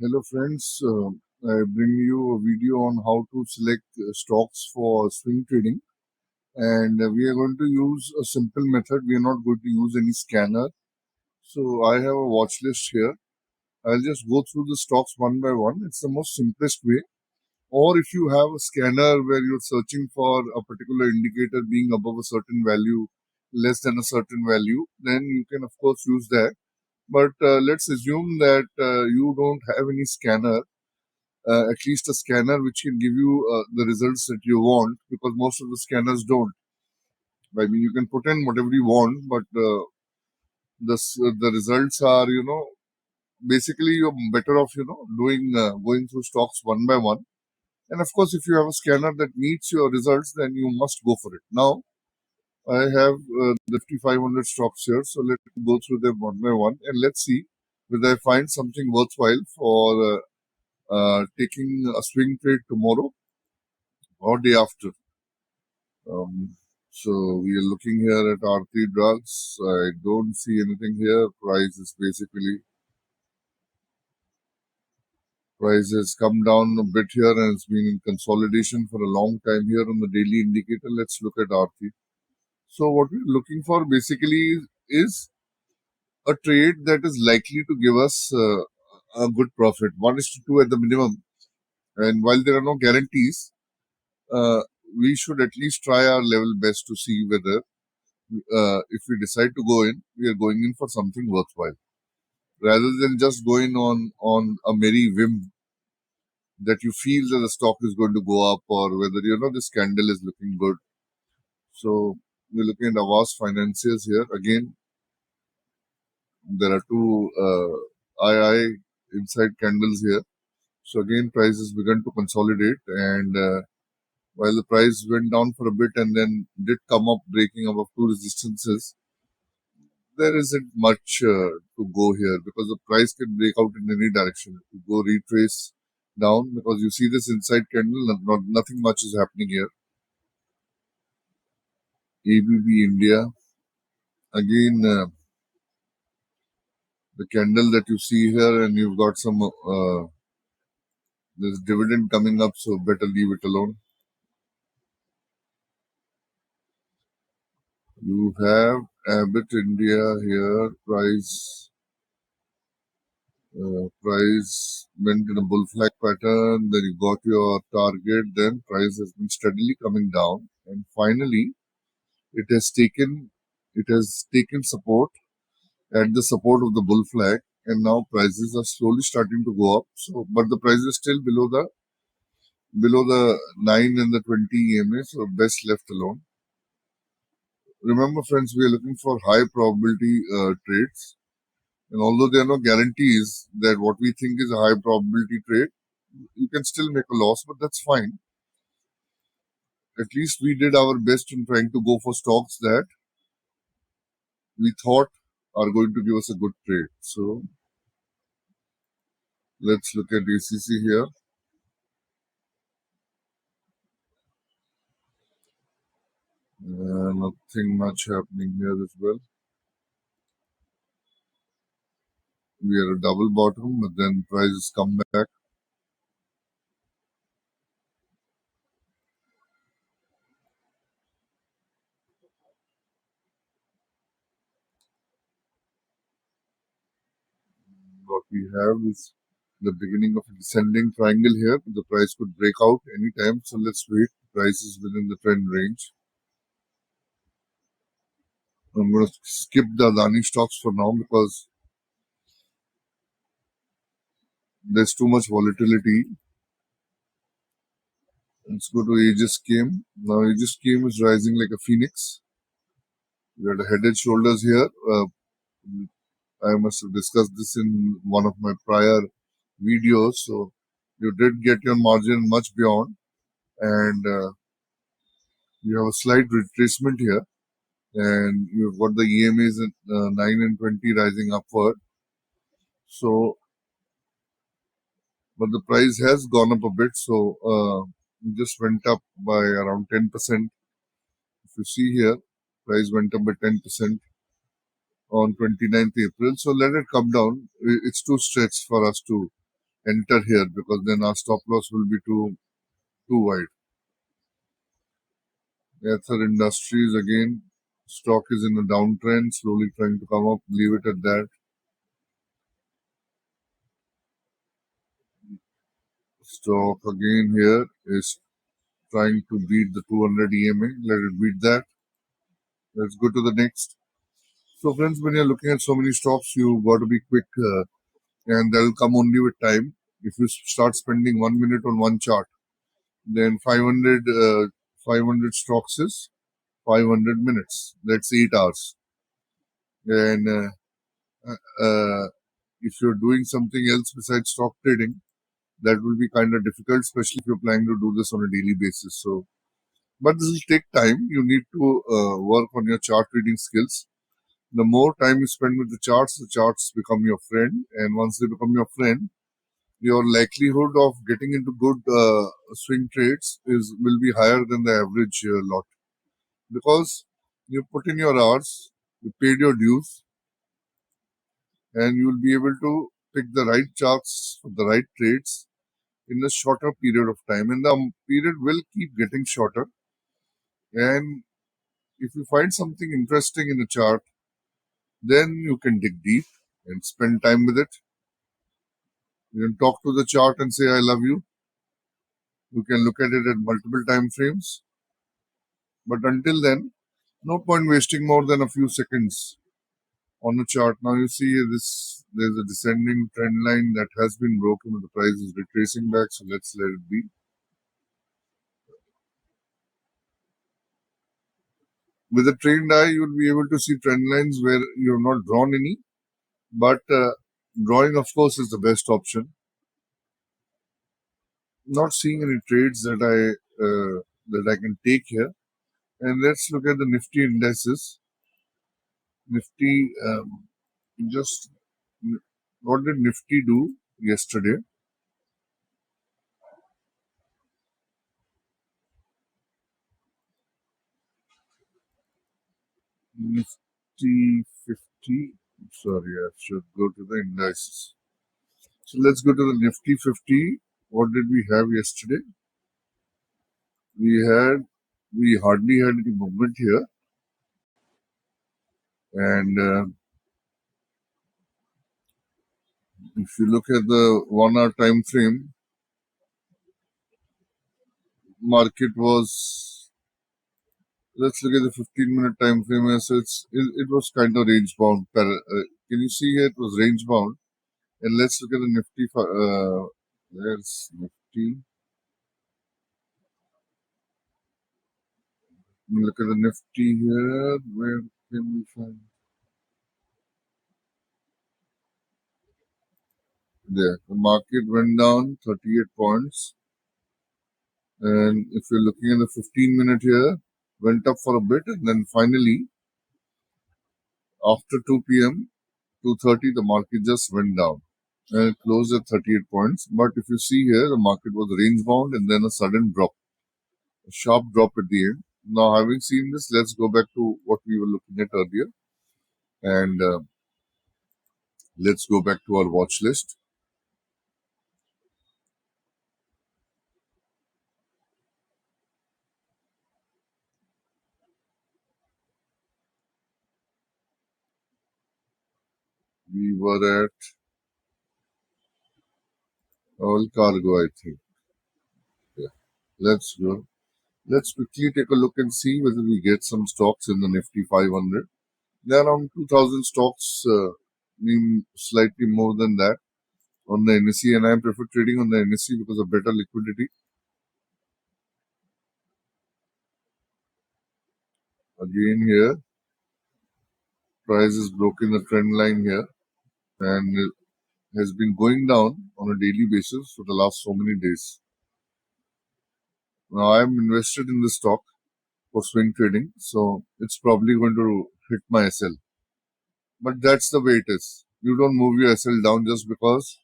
Hello friends, I bring you a video on how to select stocks for swing trading, and we are going to use a simple method. We are not going to use any scanner. So I have a watch list here. I'll just go through the stocks one by one. It's the most simplest way. Or if you have a scanner where you're searching for a particular indicator being above a certain value, less than a certain value, then you can of course use that. But let's assume that you don't have any scanner, at least a scanner which can give you the results that you want, because most of the scanners don't. I mean, you can put in whatever you want, but the results are, basically you're better off, doing going through stocks one by one. And of course, if you have a scanner that meets your results, then you must go for it. Now, I have the 500 stocks here, so let's go through them one by one, and let's see whether I find something worthwhile for taking a swing trade tomorrow or day after. Um, so we are looking here at R3 drugs. I don't see anything here. Price has come down a bit here and it's been in consolidation for a long time here on the daily indicator. Let's look at R3. So what we're looking for basically is a trade that is likely to give us a good profit. 1:2 at the minimum. And while there are no guarantees, uh, we should at least try our level best to see whether if we decide to go in, we are going in for something worthwhile, rather than just going on a merry whim that you feel that the stock is going to go up, or whether this candle is looking good. So we're looking at Avast Financiers here. Again, there are two II inside candles here. So again, price has begun to consolidate, and while the price went down for a bit and then did come up breaking above two resistances, there isn't much to go here because the price can break out in any direction. If you go retrace down, because you see this inside candle, nothing much is happening here. ABB India, again, the candle that you see here, and you've got some there's dividend coming up, so better leave it alone. You have Abbott India here, price went in a bull flag pattern, then you got your target, then price has been steadily coming down, and finally it has taken support at the support of the bull flag, and now prices are slowly starting to go up. So, but the price is still below the 9 and the 20 EMA, so best left alone. Remember, friends, we are looking for high probability trades, and although there are no guarantees that what we think is a high probability trade, you can still make a loss, but that's fine. At least we did our best in trying to go for stocks that we thought are going to give us a good trade. So let's look at ACC here. Nothing much happening here as well. We are a double bottom, but then prices come back. What we have is the beginning of a descending triangle here. The price could break out anytime, so let's wait. Price is within the trend range. I'm going to skip the Adani stocks for now because there's too much volatility. Let's go to Aegis Scheme. Now Aegis Scheme is rising like a phoenix. We had a head and shoulders here. I must have discussed this in one of my prior videos. So you did get your margin much beyond, and you have a slight retracement here, and you've got the EMAs at 9 and 20 rising upward. So, but the price has gone up a bit, so it just went up by around 10%. If you see here, price went up by 10% on 29th April. So let it come down. It's too stretched for us to enter here because then our stop loss will be too wide. Ether Industries again, stock is in a downtrend, slowly trying to come up. Leave it at that. Stock again here is trying to beat the 200 EMA. Let it beat that. Let's go to the next. So friends, when you're looking at so many stocks, you got to be quick, and that will come only with time. If you start spending 1 minute on one chart, then 500 stocks is 500 minutes. That's 8 hours. And if you're doing something else besides stock trading, that will be kind of difficult, especially if you're planning to do this on a daily basis. So, but this will take time. You need to work on your chart reading skills. The more time you spend with the charts become your friend, and once they become your friend, your likelihood of getting into good swing trades is will be higher than the average lot, because you put in your hours, you paid your dues, and you will be able to pick the right charts for the right trades in a shorter period of time, and the period will keep getting shorter. And if you find something interesting in a chart, then you can dig deep and spend time with it. You can talk to the chart and say, I love you. You can look at it at multiple time frames. But until then, no point wasting more than a few seconds on the chart. Now you see this, there's a descending trend line that has been broken, but the price is retracing back. So let's let it be. With a trained eye, you will be able to see trend lines where you have not drawn any, but drawing, of course, is the best option. Not seeing any trades that I can take here. And let's look at the Nifty indices. Nifty, just what did Nifty do yesterday? Nifty 50. Sorry, I should go to the indices. So let's go to the Nifty 50. What did we have yesterday? We hardly had any movement here, and if you look at the 1 hour time frame, market was. Let's look at the 15-minute time frame. So it was kind of range bound. Can you see here? It was range bound. And let's look at the Nifty. There's Nifty. Look at the Nifty here. Where can we find? There. The market went down 38 points. And if you're looking at the 15-minute here, went up for a bit, and then finally, after 2 p.m., 2:30, the market just went down and it closed at 38 points. But if you see here, the market was range bound and then a sudden drop, a sharp drop at the end. Now, having seen this, let's go back to what we were looking at earlier, and let's go back to our watch list. We were at all cargo, I think. Yeah. Let's go. Let's quickly take a look and see whether we get some stocks in the Nifty 500. There are around 2,000 stocks, slightly more than that on the NSE, and I prefer trading on the NSE because of better liquidity. Again here, price has broken the trend line here and it has been going down on a daily basis for the last so many days. Now I am invested in this stock for swing trading, so it's probably going to hit my SL. But that's the way it is. You don't move your SL down just because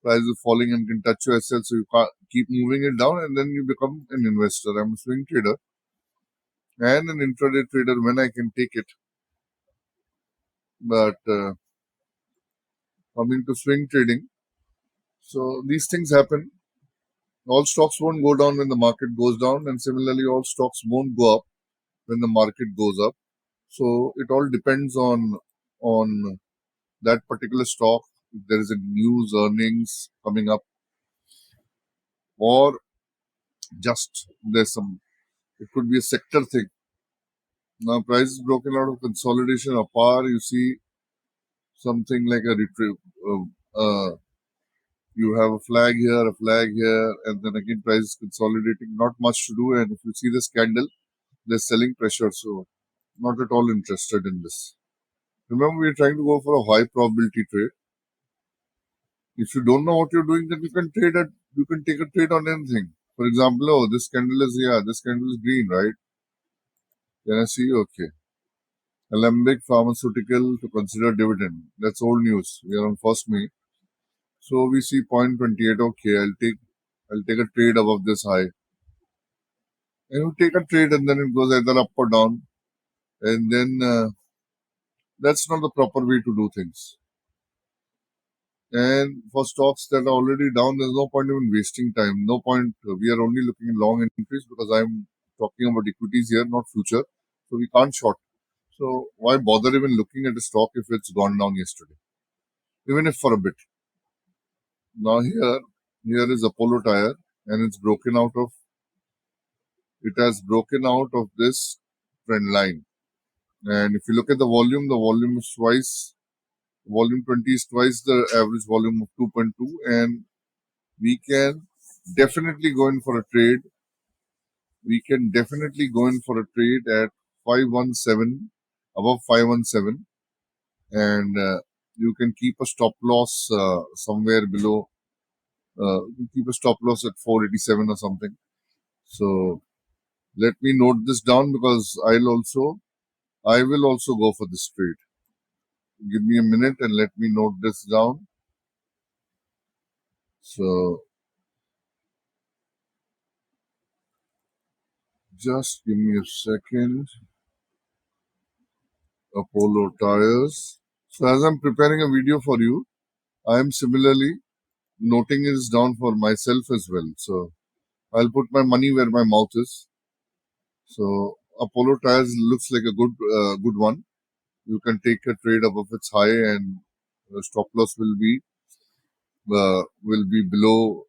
price is falling and can touch your SL, so you can't keep moving it down and then you become an investor. I'm a swing trader and an intraday trader when I can take it. But coming to swing trading, So these things happen. All stocks won't go down when the market goes down, and similarly, all stocks won't go up when the market goes up. So it all depends on that particular stock. If there is a news, earnings coming up, or just there's some, it could be a sector thing. Now, price is broken out of consolidation apart. You see something like a retrieve. You have a flag here, and then again price is consolidating. Not much to do. And if you see this candle, there's selling pressure. So not at all interested in this. Remember, we're trying to go for a high probability trade. If you don't know what you're doing, then you can trade at you can take a trade on anything. For example, oh, this candle is this candle is green, right? Can I see? Okay. Alembic Pharmaceutical to consider dividend. That's old news. We are on 1st May. So we see 0.28. Okay, I'll take a trade above this high. And you take a trade and then it goes either up or down. And then that's not the proper way to do things. And for stocks that are already down, there's no point even wasting time. No point. We are only looking at long entries because I'm talking about equities here, not future. So we can't short. So why bother even looking at a stock if it's gone down yesterday, even if for a bit? Now here is Apollo Tire, and it's broken out of. It has broken out of this trend line. And if you look at the volume is twice. Volume 20 is twice the average volume of 2.2, and we can definitely go in for a trade. We can definitely go in for a trade at 517, above 517, and you can keep a stop loss somewhere below. You can keep a stop loss at 487 or something. So let me note this down because I will also go for this trade. Give me a minute and let me note this down. So just give me a second. Apollo tires. So as I'm preparing a video for you, I am similarly noting this down for myself as well. So I'll put my money where my mouth is. So Apollo tires looks like a good one. You can take a trade above its high, and the stop loss will be below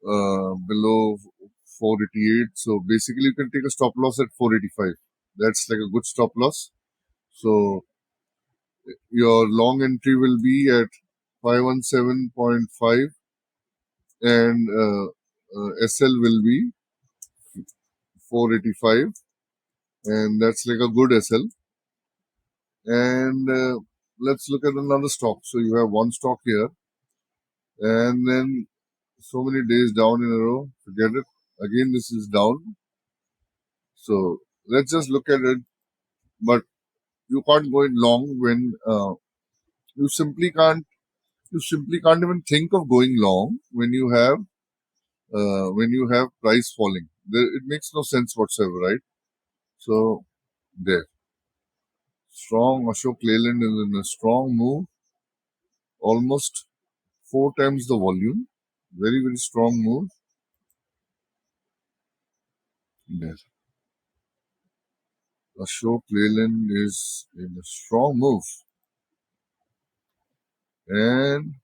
488. So basically, you can take a stop loss at 485. That's like a good stop loss. So your long entry will be at 517.5, and SL will be 485, and that's like a good SL. And let's look at another stock. So you have one stock here, and then so many days down in a row. Forget it. Again, this is down. So let's just look at it. But you can't go in long when you simply can't. You simply can't even think of going long when you have price falling. It makes no sense whatsoever, right? So there, strong Ashok Leyland is in a strong move, almost 4 times the volume. Very very strong move. There, Ashok Leyland is in a strong move, and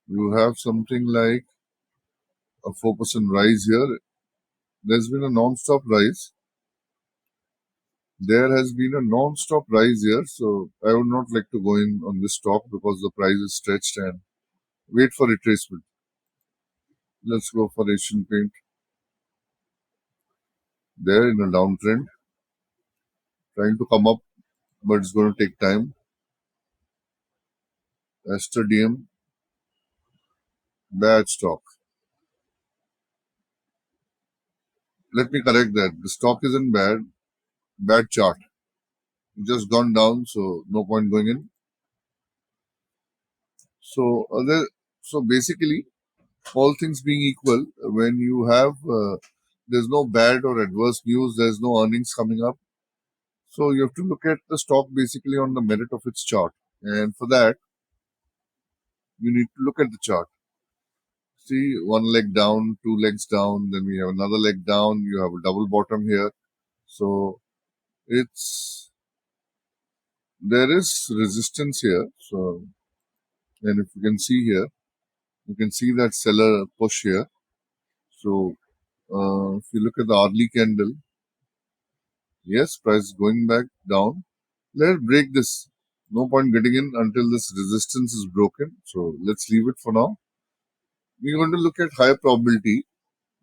you have something like a 4% rise here. There's been a non-stop rise. There has been a non-stop rise here, so I would not like to go in on this stock because the price is stretched and wait for retracement. Let's go for Asian Paint. There in a downtrend, trying to come up, but it's going to take time. Aster DM, bad stock. Let me correct that. The stock isn't bad. Bad chart. It just gone down, so no point going in. So so basically, all things being equal, when you have there's no bad or adverse news, there's no earnings coming up. So you have to look at the stock basically on the merit of its chart, and for that you need to look at the chart. See, one leg down, two legs down, then we have another leg down, you have a double bottom here. So it's there is resistance here. So, and if you can see here, you can see that seller push here. So if you look at the hourly candle, yes, price is going back down. Let's break this. No point getting in until this resistance is broken. So let's leave it for now. We're going to look at higher probability.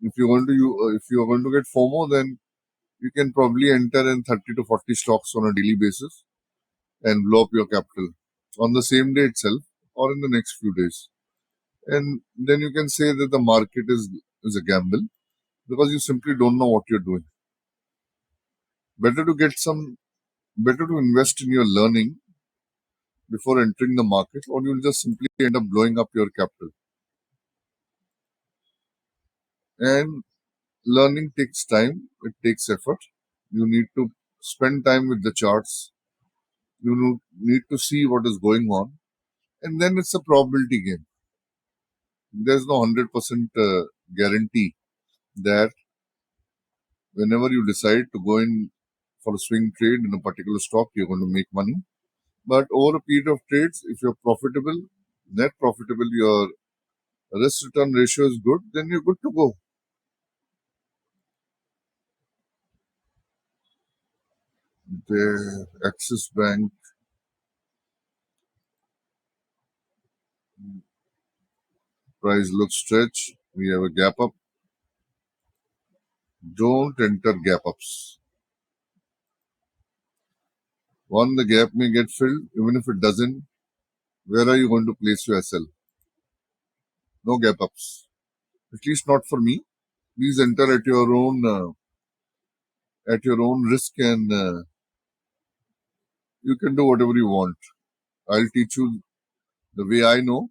If you are going to get FOMO, then you can probably enter in 30 to 40 stocks on a daily basis and blow up your capital on the same day itself or in the next few days. And then you can say that the market is a gamble because you simply don't know what you're doing. Better to get some, better to invest in your learning before entering the market, or you'll just simply end up blowing up your capital. And learning takes time, it takes effort. You need to spend time with the charts, need to see what is going on, and then it's a probability game. There's no 100% guarantee that whenever you decide to go in for a swing trade in a particular stock, you're going to make money. But over a period of trades, if you're profitable, net profitable, your risk return ratio is good, then you're good to go. The Axis Bank price looks stretch. We have a gap up. Don't enter gap ups. One, the gap may get filled. Even if it doesn't, where are you going to place your SL? No gap ups. At least not for me. Please enter at your own risk, and you can do whatever you want. I'll teach you the way I know.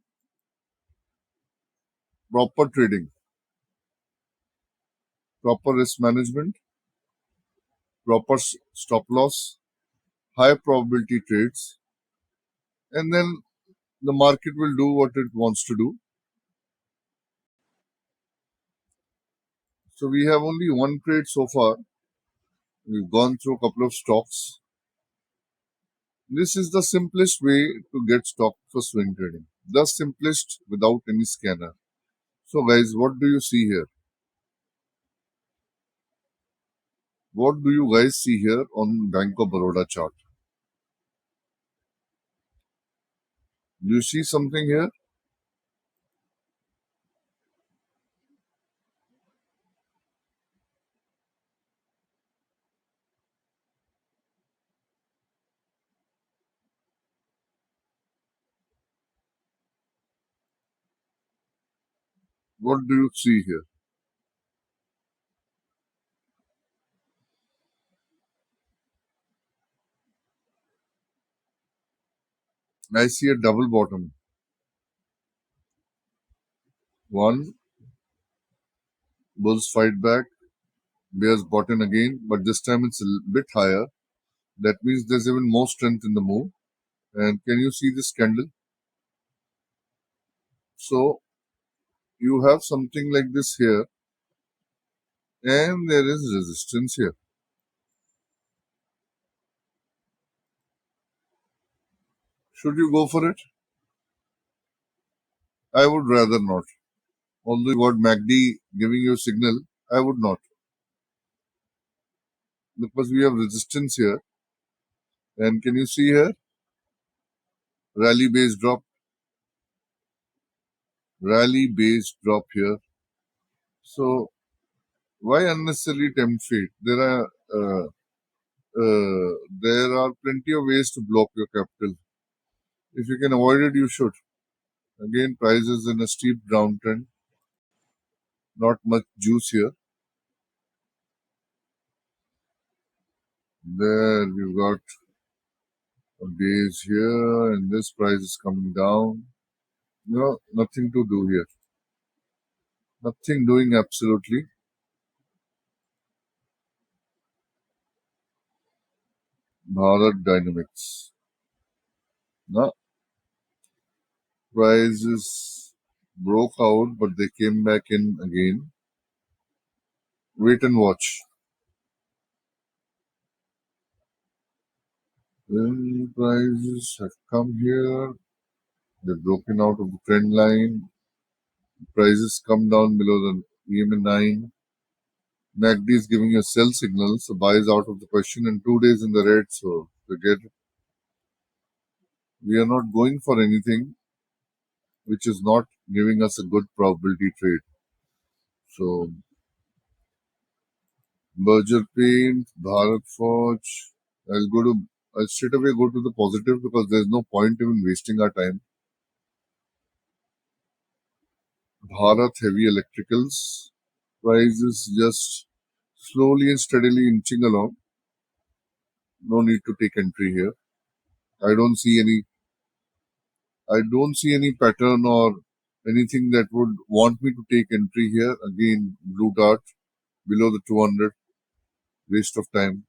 Proper trading, proper risk management, proper stop loss, high probability trades, and then the market will do what it wants to do. So we have only one trade so far. We've gone through a couple of stocks. This is the simplest way to get stock for swing trading. The simplest without any scanner. So guys, what do you see here? What do you guys see here on Bank of Baroda chart? Do you see something here? What do you see here? I see a double bottom. One, bulls fight back, bears bottom again, but this time it's a bit higher. That means there's even more strength in the move. And can you see this candle? So you have something like this here, and there is resistance here. Should you go for it? I would rather not. Although you got MACD giving you a signal, I would not. Because we have resistance here. And can you see here? Rally base drop, rally base drop here. So why unnecessarily tempt fate? There are plenty of ways to block your capital. If you can avoid it, you should. Again, price is in a steep downtrend. Not much juice here. There we've got a base here, and this price is coming down. No, nothing to do here. Nothing doing absolutely. Bharat Dynamics. No, price is broke out, but they came back in again. Wait and watch. Then prices have come here. They've broken out of the trend line. Prices come down below the EMA 9. MACD is giving a sell signal, so buy is out of the question, and 2 days in the red. So forget it. We are not going for anything which is not giving us a good probability trade. So Berger Paint, Bharat Forge. I'll straight away go to the positive because there's no point even wasting our time. Bharat Heavy Electricals. Price is just slowly and steadily inching along. No need to take entry here. I don't see any I don't see any pattern or anything that would want me to take entry here. Again, blue dart below the 200. Waste of time.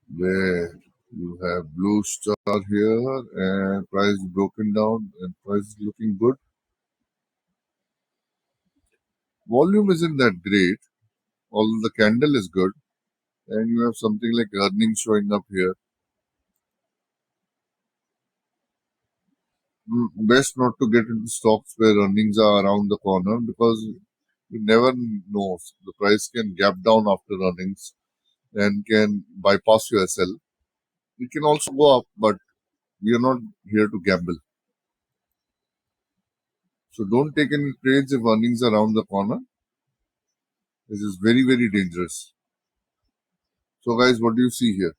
There you have blue star here and price broken down and price is looking good. Volume isn't that great, although the candle is good. And you have something like earnings showing up here. Best not to get into stocks where earnings are around the corner because you never know. The price can gap down after earnings and can bypass your SL. It can also go up, but we are not here to gamble. So don't take any trades if earnings are around the corner. This is very, very dangerous. So guys, what do you see here?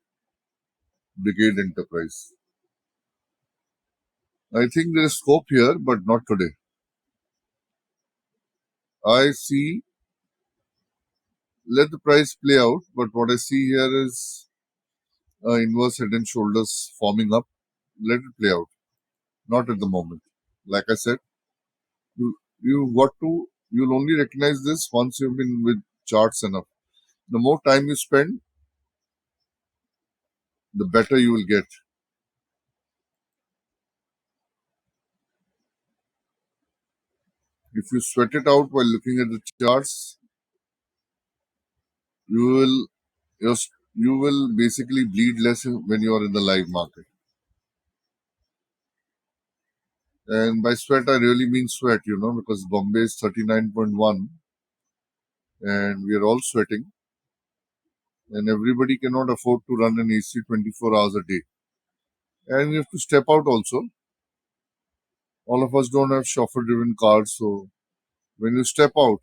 Brigade Enterprise. I think there is scope here, but not today. I see, let the price play out, but what I see here is inverse head and shoulders forming up. Let it play out. Not at the moment. Like I said, you'll only recognize this once you've been with charts enough. The more time you spend, the better you will get. If you sweat it out while looking at the charts, you will you will basically bleed less when you are in the live market. And by sweat, I really mean sweat, because Bombay is 39.1 and we are all sweating. And everybody cannot afford to run an AC 24 hours a day. And you have to step out also. All of us don't have chauffeur driven cars. So when you step out,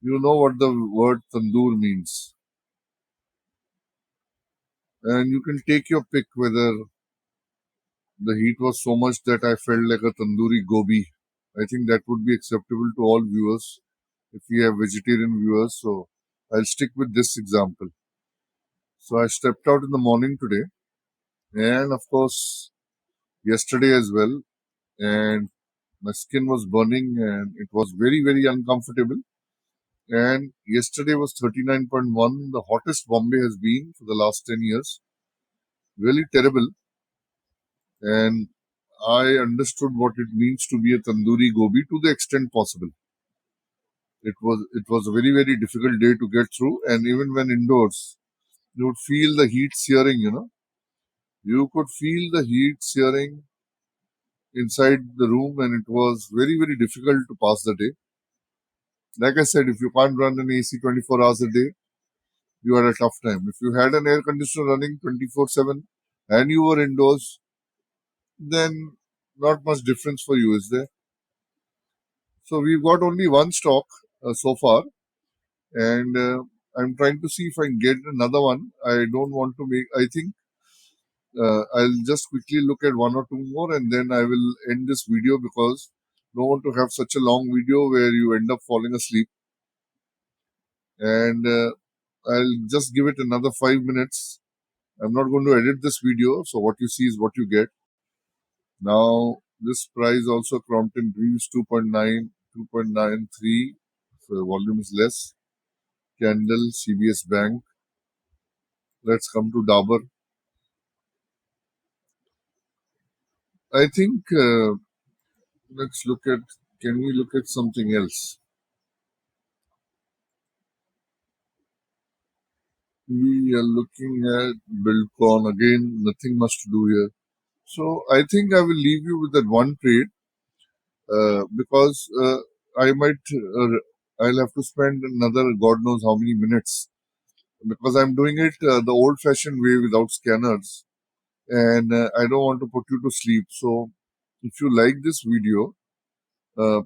you know what the word tandoor means. And you can take your pick whether the heat was so much that I felt like a tandoori gobi. I think that would be acceptable to all viewers if we have vegetarian viewers. So I'll stick with this example. So I stepped out in the morning today and of course yesterday as well. And my skin was burning and it was very, very uncomfortable. And yesterday was 39.1, the hottest Bombay has been for the last 10 years. Really terrible. And I understood what it means to be a tandoori gobi to the extent possible. It was a very, very difficult day to get through, and even when indoors, you would feel the heat searing. You could feel the heat searing inside the room, and it was very, very difficult to pass the day. Like I said, if you can't run an AC 24 hours a day, you had a tough time. If you had an air conditioner running 24/7 and you were indoors, then not much difference for you, is there? So we've got only one stock so far, and I'm trying to see if I can get another one. I don't want to make. I think I'll just quickly look at one or two more, and then I will end this video because I don't want to have such a long video where you end up falling asleep. And I'll just give it another 5 minutes. I'm not going to edit this video, so what you see is what you get. Now, this price also Crompton Greaves 2.9, 2.93. So volume is less. Candle, CBS Bank. Let's come to Dabur. I think let's look at. Can we look at something else? We are looking at Buildcon again. Nothing much to do here. So I think I will leave you with that one trade because I might. I'll have to spend another God knows how many minutes because I'm doing it the old-fashioned way without scanners, and I don't want to put you to sleep. So if you like this video,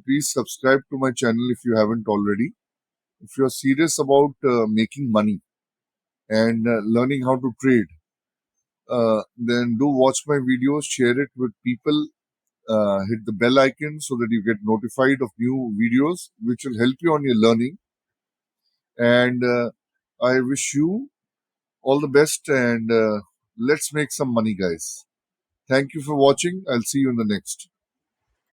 please subscribe to my channel if you haven't already. If you're serious about making money and learning how to trade, then do watch my videos, share it with people, hit the bell icon so that you get notified of new videos, which will help you on your learning. And I wish you all the best and let's make some money, guys. Thank you for watching. I'll see you in the next.